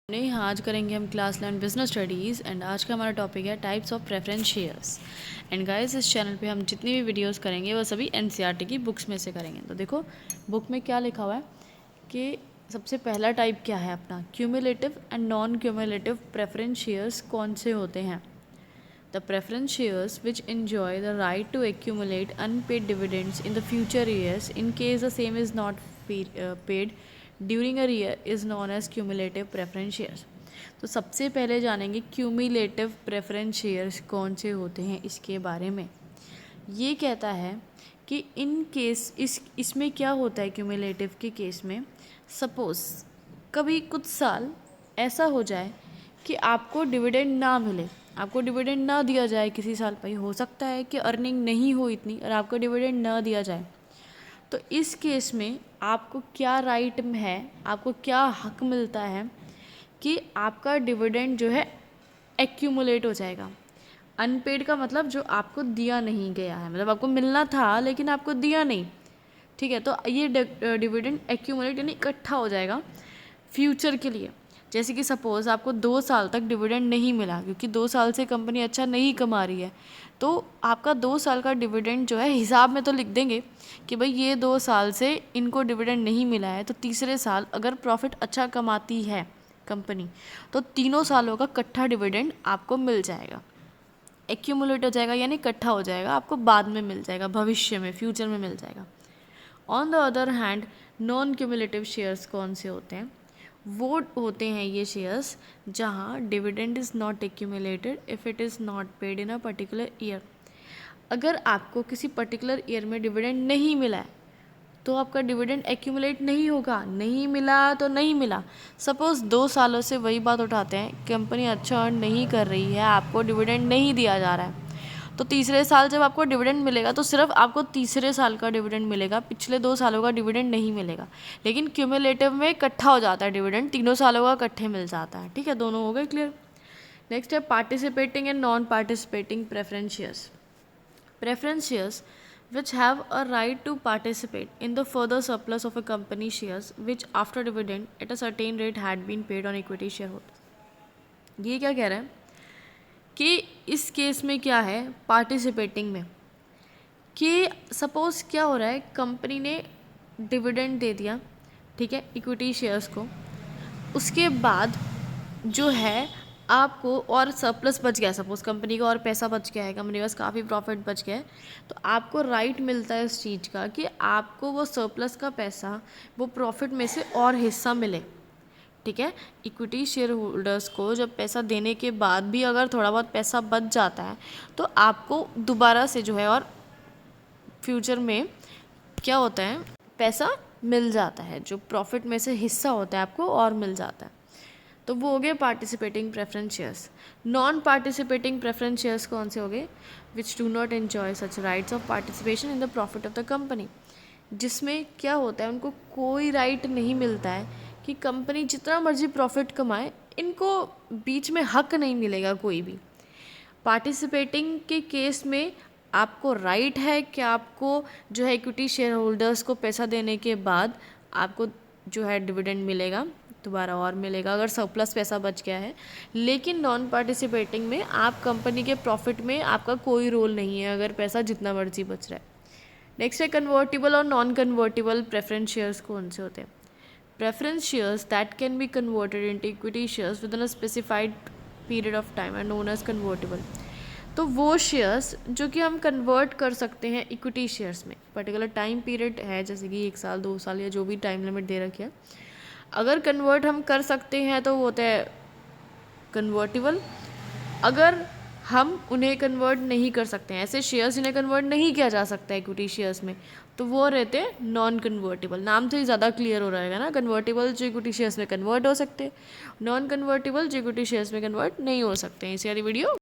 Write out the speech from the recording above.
नहीं, हाँ, आज करेंगे हम क्लास 11 बिजनेस स्टडीज़ एंड आज का हमारा टॉपिक है types of preference shares. And guys, इस चैनल पे हम जितनी भी वीडियोस करेंगे वो सभी एनसीईआरटी की बुक्स में से करेंगे। तो देखो बुक में क्या लिखा हुआ है कि सबसे पहला टाइप क्या है अपना, cumulative and non cumulative preference shares कौन से होते हैं। The preference shares which enjoy the right to accumulate unpaid dividends in the future years in case the same is not paid during a year is known as cumulative preference shares। तो सबसे पहले जानेंगे cumulative preference shares कौन से होते हैं इसके बारे में। ये कहता है कि इन केस इसमें क्या होता है क्यूमुलेटिव के केस में, सपोज़ कभी कुछ साल ऐसा हो जाए कि आपको डिविडेंड ना मिले, आपको डिविडेंड ना दिया जाए किसी साल पर, हो सकता है कि अर्निंग नहीं हो इतनी और आपको डिविडेंड ना दिया जाए। तो इस केस में आपको क्या राइट है, आपको क्या हक मिलता है कि आपका डिविडेंड जो है एक्यूमुलेट हो जाएगा। अनपेड का मतलब जो आपको दिया नहीं गया है, मतलब आपको मिलना था लेकिन आपको दिया नहीं, ठीक है। तो ये डिविडेंड एक्यूमुलेट यानी इकट्ठा हो जाएगा फ्यूचर के लिए। जैसे कि सपोज़ आपको 2 साल तक डिविडेंड नहीं मिला क्योंकि 2 साल से कंपनी अच्छा नहीं कमा रही है, तो आपका 2 साल का डिविडेंड जो है हिसाब में तो लिख देंगे कि भाई ये 2 साल से इनको डिविडेंड नहीं मिला है, तो तीसरे साल अगर प्रॉफिट अच्छा कमाती है कंपनी तो तीनों सालों का इकट्ठा डिविडेंड आपको मिल जाएगा, एक्यूमुलेट हो जाएगा यानी इकट्ठा हो जाएगा, आपको बाद में मिल जाएगा, भविष्य में फ्यूचर में मिल जाएगा। On the other hand non cumulative shares कौन से होते हैं, वो होते हैं ये शेयर्स जहाँ dividend is not accumulated if it is not paid in a particular year. अगर आपको किसी पर्टिकुलर ईयर में डिविडेंड नहीं मिला है तो आपका डिविडेंड एक्यूमुलेट नहीं होगा, नहीं मिला तो नहीं मिला। सपोज़ 2 सालों से वही बात उठाते हैं, कंपनी अच्छा अर्न नहीं कर रही है, आपको डिविडेंड नहीं दिया जा रहा है, तो तीसरे साल जब आपको डिविडेंड मिलेगा तो सिर्फ आपको तीसरे साल का डिविडेंड मिलेगा, पिछले 2 सालों का डिविडेंड नहीं मिलेगा। लेकिन क्यूमुलेटिव में इकट्ठा हो जाता है डिविडेंड, तीनों सालों का इकट्ठे मिल जाता है, ठीक है। दोनों हो गए क्लियर। नेक्स्ट है participating and non participating preference shares. Preference shares which have a right to participate in the further surplus of a company shares which after dividend at a certain rate had been paid on equity shareholders। ये क्या कह रहा है कि इस case में क्या है पार्टिसिपेटिंग में, कि सपोज़ क्या हो रहा है, कंपनी ने डिविडेंड दे दिया, ठीक है, इक्विटी शेयर्स को, उसके बाद जो है आपको और सरप्लस बच गया, सपोज़ कंपनी का और पैसा बच गया है, कंपनी के पास काफ़ी प्रॉफिट बच गया है, तो आपको राइट मिलता है इस चीज़ का कि आपको वो सरप्लस का पैसा, वो प्रॉफिट में से और हिस्सा मिले, ठीक है। इक्विटी शेयर होल्डर्स को जब पैसा देने के बाद भी अगर थोड़ा बहुत पैसा बच जाता है तो आपको दोबारा से जो है और फ्यूचर में क्या होता है, पैसा मिल जाता है, जो प्रॉफिट में से हिस्सा होता है आपको और मिल जाता है। तो वो हो गए participating preference shares. Non participating preference shares कौन से हो गए, which do not enjoy such rights of participation in the profit of the company. जिसमें क्या होता है, उनको कोई राइट नहीं मिलता है कि कंपनी जितना मर्जी प्रॉफिट कमाए, इनको बीच में हक नहीं मिलेगा कोई भी। पार्टिसिपेटिंग के केस में आपको राइट है कि आपको जो है इक्विटी शेयर होल्डर्स को पैसा देने के बाद आपको जो है डिविडेंड मिलेगा, दोबारा और मिलेगा अगर सरप्लस पैसा बच गया है। लेकिन नॉन पार्टिसिपेटिंग में आप कंपनी के प्रॉफिट में आपका कोई रोल नहीं है अगर पैसा जितना मर्जी बच रहा है। नेक्स्ट है कन्वर्टिबल और नॉन कन्वर्टिबल प्रेफरेंस शेयर्स कौन से होते हैं। Preference shares that can be converted into equity shares within a specified period of time are known as convertible. तो वो शेयर्स जो कि हम कन्वर्ट कर सकते हैं इक्विटी शेयर्स में, पर्टिकुलर टाइम पीरियड है, जैसे कि 1 साल 2 साल या जो भी टाइम लिमिट दे रखी है, अगर कन्वर्ट हम कर सकते हैं तो वो होता है कन्वर्टिबल। अगर हम उन्हें कन्वर्ट नहीं कर सकते हैं, ऐसे शेयर्स इन्हें कन्वर्ट नहीं किया जा सकता है इक्विटी शेयर्स में, तो वो रहते हैं नॉन कन्वर्टेबल। नाम से ही ज़्यादा क्लियर हो रहेगा ना, कन्वर्टेबल जो इक्विटी शेयर्स में कन्वर्ट हो सकते हैं, नॉन कन्वर्टेबल जो इक्विटी शेयर्स में कन्वर्ट नहीं हो सकते हैं। इस वाली वीडियो